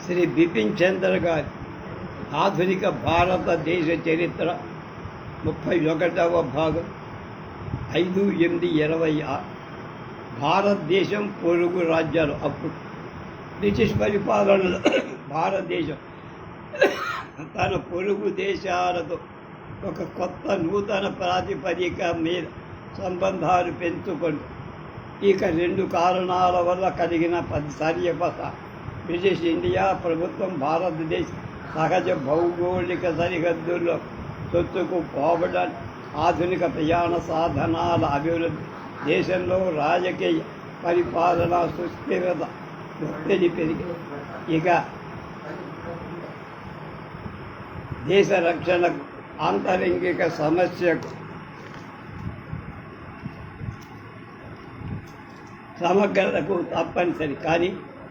శ్రీ బిపిన్ చంద్ర గారి ఆధునిక భారతదేశ చరిత్ర 31వ భాగం 5/8/26. భారతదేశం పొరుగు రాజ్యాలు. అప్పుడు బ్రిటిష్ పరిపాలనలో భారతదేశం తన పొరుగు దేశాలతో ఒక కొత్త నూతన ప్రాతిపదిక మీద సంబంధాలు పెంచుకొని ఇక 2 కారణాల వల్ల కలిగిన సరిహద్ద బ్రిటిష్ ఇండియా ప్రభుత్వం భారతదేశ సహజ భౌగోళిక సరిహద్దుల్లో చొచ్చుకు పోవడం, ఆధునిక ప్రయాణ సాధనాల అభివృద్ధి, దేశంలో రాజకీయ పరిపాలన సుస్థిరత ఒత్తిడి పెరిగి ఇక దేశ రక్షణకు ఆంతరంగిక సమస్యకు సమగ్రతకు తప్పనిసరి. కానీ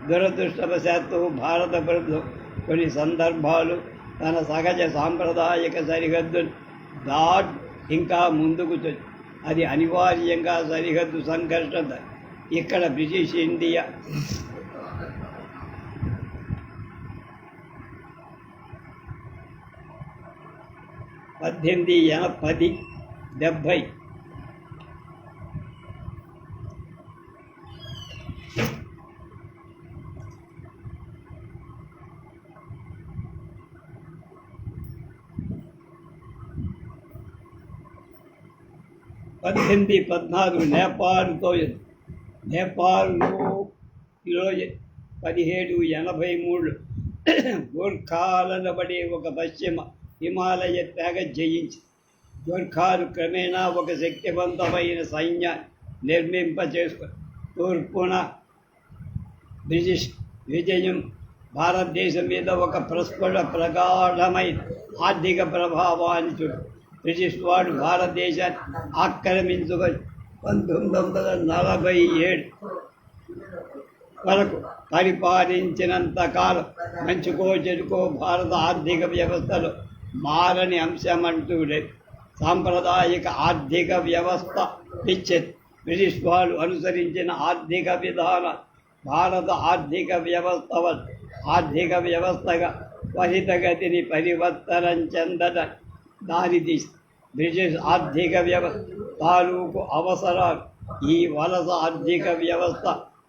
దురదృష్టవశాత్తు భారత ప్రభుత్వం కొన్ని సందర్భాలు తన సహజ సాంప్రదాయిక సరిహద్దును ఇంకా ముందుకు అది అనివార్యంగా సరిహద్దు సంఘర్షణ. ఇక్కడ బ్రిటిష్ ఇండియా 1870 1814 నేపాల్లో 1783 గోర్ఖాలనబడే ఒక పశ్చిమ హిమాలయ తెగ జయించి గోర్ఖాలు క్రమేణా ఒక శక్తివంతమైన సైన్యాన్ని నిర్మింపచేసుకొని తూర్పున బ్రిటిష్ విజయం భారతదేశం మీద ఒక ప్రగాఢమైన ఆర్థిక ప్రభావాన్ని చూడు. బ్రిటిష్ వాడు భారతదేశాన్ని ఆక్రమించుకొని 1947 వరకు పరిపాలించినంత కాలం మంచుకో చెడుకో భారత ఆర్థిక వ్యవస్థలో మారని అంశమంటూ లేదు. సాంప్రదాయిక ఆర్థిక వ్యవస్థ ఇచ్చేది. బ్రిటిష్ వాడు అనుసరించిన ఆర్థిక విధానం భారత ఆర్థిక వ్యవస్థగా త్వరితగతిని పరివర్తనం చెందడం దారితీసి బ్రిటిష్ ఆర్థిక వ్యవస్థ తాలూకు అవసరాలు ఈ వలస ఆర్థిక వ్యవస్థ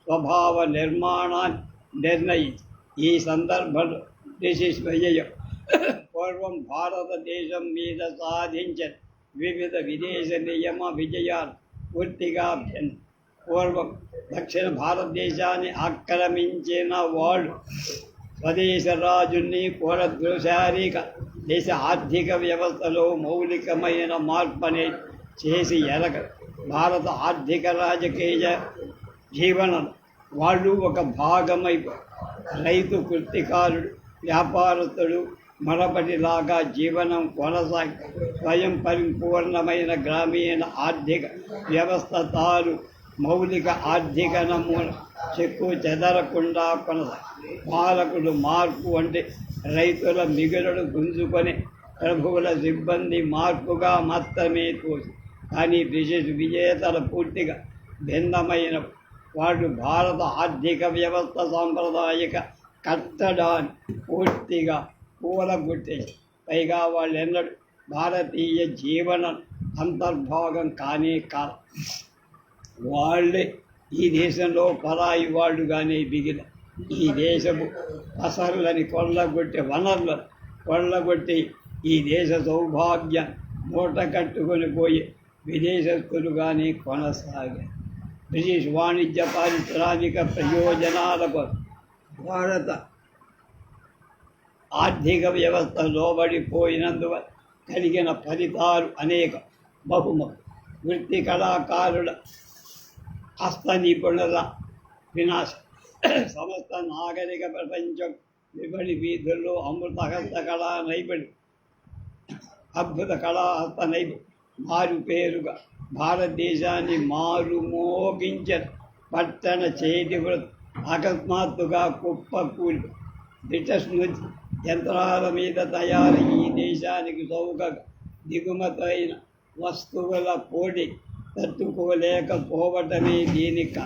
స్వభావ నిర్మాణాన్ని నిర్ణయించి ఈ సందర్భంలో బ్రిటిష్ విజయం పూర్వం భారతదేశం మీద సాధించిన వివిధ విదేశ నియమ విజయాలు పూర్తిగా భిన్నం. పూర్వం దక్షిణ భారతదేశాన్ని ఆక్రమించిన వాళ్ళు స్వదేశ రాజుని కోరద్రోశారిక దేశ ఆర్థిక వ్యవస్థలో మౌలికమైన మార్పుని చేసి భారత ఆర్థిక రాజకీయ జీవనం వాళ్ళు ఒక భాగమైపోయి రైతు, కృత్తికారుడు, వ్యాపారస్తుడు మరొకటిలాగా జీవనం కొనసాగి స్వయం పరిపూర్ణమైన గ్రామీణ ఆర్థిక వ్యవస్థ తాను మౌలిక ఆర్థిక నమూనా చెక్కు చెదరకుండా కొనసాగి పాలకుడు మార్పు అంటే రైతుల మిగులును గుంజుకొని ప్రభువుల సిబ్బంది మార్పుగా మాత్రమే తోసి. కానీ బ్రిటిష్ విజేతలు పూర్తిగా భిన్నమైన వాడు భారత ఆర్థిక వ్యవస్థ సాంప్రదాయిక కట్టడాన్ని పూర్తిగా కూలగొట్టేసి పైగా వాళ్ళెన్నడూ భారతీయ జీవనం అంతర్భాగం కానే కాదు. వాళ్ళే ఈ దేశంలో పరాయి వాళ్ళుగానే బిగిన ఈ దేశపు అసరులని వనరులను కొల్లగొట్టి ఈ దేశ సౌభాగ్యం మూట కట్టుకొని పోయి విదేశస్తులుగానే కొనసాగారు. బ్రిటిష్ వాణిజ్య పారిశ్రామిక ప్రయోజనాల కోసం భారత ఆర్థిక వ్యవస్థ లోబడిపోయినందువల్ల కలిగిన ఫలితాలు అనేక. బహుముఖ వృత్తి కళాకారుల హస్త నిపుణుల వినాశం. సమస్త నాగరిక ప్రపంచం విపణి వీధుల్లో అమృత హస్తకళా నైపుణ్యం, అద్భుత కళాహస్త నైపుణ్యం మారుపేరుగా భారతదేశాన్ని మారుమోగించిన పట్టణ చేతి వృత్తి అకస్మాత్తుగా కుప్పకూలి బ్రిటిష్ నుంచి యంత్రాల మీద తయారు ఈ దేశానికి చౌకగా దిగుమతైన వస్తువుల పోటీ తట్టుకోలేకపోవటమే దీనికి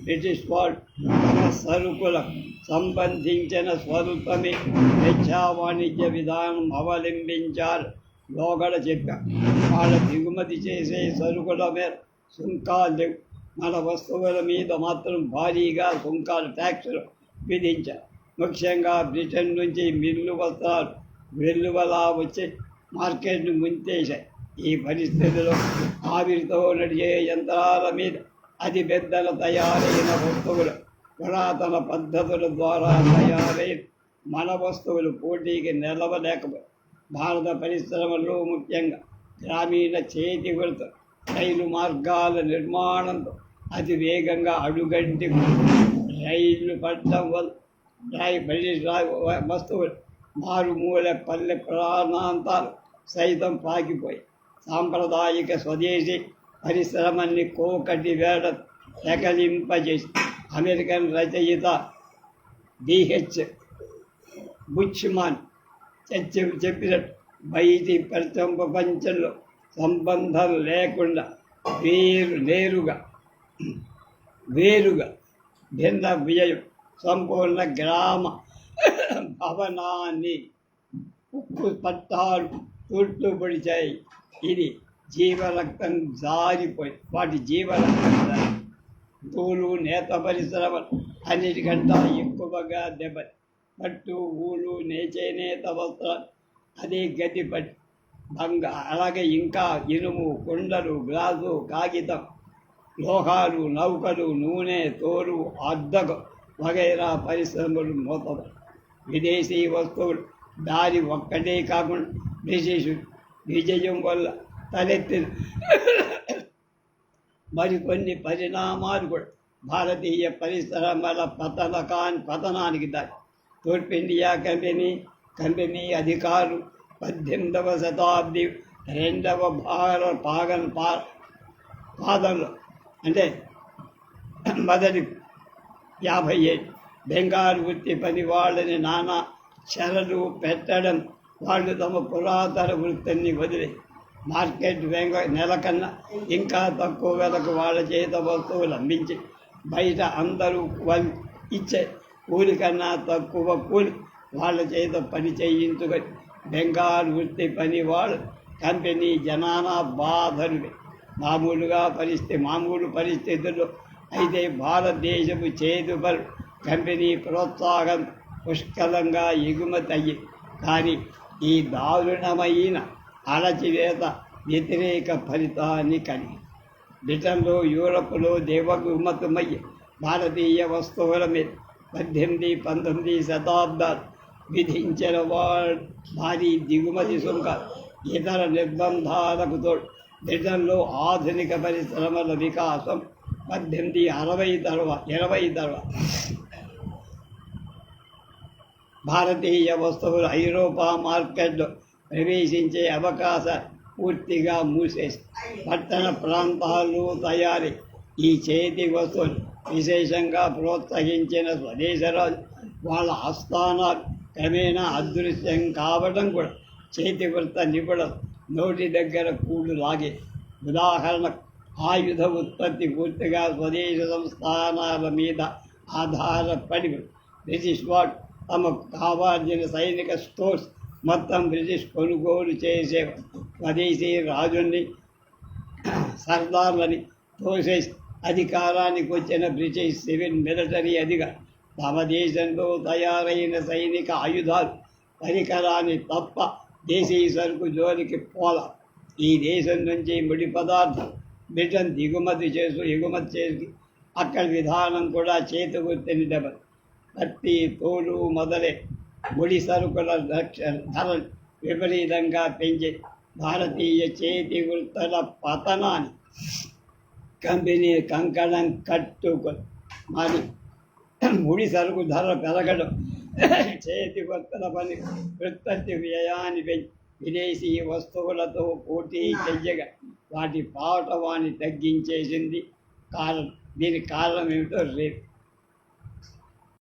బ్రిటిష్ వాడు తమ సరుకుల సంబంధించిన స్వల్పమే వెచ్చా వాణిజ్య విధానం అవలంబించారు. లోగడ చెప్పారు. వాళ్ళ దిగుమతి చేసే సరుకుల మీద సుంకాలు లేవు. మన వస్తువుల మీద మాత్రం భారీగా సుంకాలు ట్యాక్సులు విధించారు. ముఖ్యంగా బ్రిటన్ నుంచి మిల్లు వస్త్రాలు వెల్లువలా వచ్చి మార్కెట్ను ముంచేశాయి. ఈ పరిస్థితిలో ఆవిరితో నడిచే యంత్రాల మీద అతి పెద్దల తయారైన వస్తువులు పురాతన పద్ధతుల ద్వారా తయారైన మన వస్తువులు పోటీకి నిలవలేకపోయి భారత పరిశ్రమల్లో ముఖ్యంగా గ్రామీణ చేతి వృత్త రైలు మార్గాల నిర్మాణంతో అతి వేగంగా అడుగంటి రైళ్లు పట్టడం వల్ల వస్తువులు మారుమూల పల్లె ప్రాంతాలు సైతం పాకిపోయి సాంప్రదాయిక స్వదేశీ పరిశ్రమల్ని కోకటి వేడ తెగలింపజేసి అమెరికన్ రచయిత డిహెచ్ బుచ్మాన్ చెప్పినట్టు బయటి ప్రపంచంలో సంబంధం లేకుండా వేరుగా భిన్న వ్యయం సంపూర్ణ గ్రామ భవనాన్ని ఉక్కు పట్టాలు చుట్టుపడిచాయి. ఇది జీవరక్తం జారిపోయి వాటి జీవరక్తం తూలు నేత పరిశ్రమలు అన్నిటికంటా ఎక్కువగా దెబ్బతి పట్టు ఊలు నేత వస్త్రాలు అదే గతి పట్టి అలాగే ఇంకా ఇనుము కుండలు గ్లాసు కాగితం లోహాలు నౌకలు నూనె తోలు అద్దకు వగైరా పరిశ్రమలు మూతపడి విదేశీ వస్తువులు దారి ఒక్కటే కాకుండా బ్రిటిష్ విజయం వల్ల తలెత్తిన మరికొన్ని పరిణామాలు కూడా భారతీయ పరిశ్రమల పతనానికి దారి. తూర్పు ఇండియా కంపెనీ అధికారులు 18వ శతాబ్ది 2వ పాదంలో అంటే మొదటి 50 ఏళ్ళు బెంగాల్ వృత్తి పని వాళ్ళని నానా చెరలు పెట్టడం వాళ్ళు తమ పురాతన వృత్తిని వదిలి మార్కెట్ నెల కన్నా ఇంకా తక్కువ వెలకు వాళ్ళ చేత వస్తువులు అమ్మించి బయట అందరూ వాళ్ళు ఇచ్చే కూలి కన్నా తక్కువ కూలి వాళ్ళ చేత పని చేయించుకొని బెంగాల్ వృత్తి పని వాళ్ళు కంపెనీ జనానా బాధలు మామూలు పరిస్థితుల్లో అయితే భారతదేశపు చేతుబలు కంపెనీ ప్రోత్సాహం పుష్కలంగా ఎగుమతి అయ్యి కానీ ఈ దారుణమైన అణచివేత వ్యతిరేక ఫలితాన్ని కలిగి బ్రిటన్లో యూరప్లో దేవగుమతమయ్యి భారతీయ వస్తువుల మీద 18-19 శతాబ్దాలు విధించిన భారీ దిగుమతి సుంకాలు ఇతర నిర్బంధాలకు తోడు బ్రిటన్లో ఆధునిక పరిశ్రమల వికాసం 1820 తర్వాత భారతీయ వస్తువులు ఐరోపా మార్కెట్లో ప్రవేశించే అవకాశం పూర్తిగా మూసేసి పట్టణ ప్రాంతాల్లో తయారీ ఈ చేతి వస్తువులు విశేషంగా ప్రోత్సహించిన స్వదేశరాజు వాళ్ళ ఆస్థానాలు క్రమేణా అదృశ్యం కావడం కూడా చేతి వృత్త నిపుణులు నోటి దగ్గర కూడు లాగే. ఉదాహరణకు ఆయుధ ఉత్పత్తి పూర్తిగా స్వదేశ సంస్థానాల మీద ఆధారపడి బ్రిటిష్ వాడు తమకు కావాల్సిన సైనిక స్టోర్స్ మొత్తం బ్రిటిష్ కొనుగోలు చేసే స్వదేశీ రాజుని సర్దార్లని తోసేసి అధికారానికి వచ్చిన బ్రిటిష్ సివిల్ మిలిటరీ అధికారి తమ దేశంలో తయారైన సైనిక ఆయుధాలు పరికరాన్ని తప్ప దేశీయ సరుకు జోలికి పోల. ఈ దేశం నుంచి ముడి పదార్థాలు బ్రిటన్ ఎగుమతి చేసి అక్కడి విధానం కూడా చేతి వృత్తిని దెబ్బతి పత్తి తోలు మొదలే ముడి సరుకుల ధరలు విపరీతంగా పెంచి భారతీయ చేతి వృత్తుల పతనాన్ని కంపెనీ కంకణం కట్టుకొని మరి ముడి సరుకు ధర పెరగడం చేతి వృత్తుల పని ఉత్పత్తి వ్యయాన్ని పెంచి విదేశీ వస్తువులతో పోటీ చెయ్యగా వాటి పాటవాన్ని తగ్గించేసింది. దీనికి కారణం ఏమిటో రేపు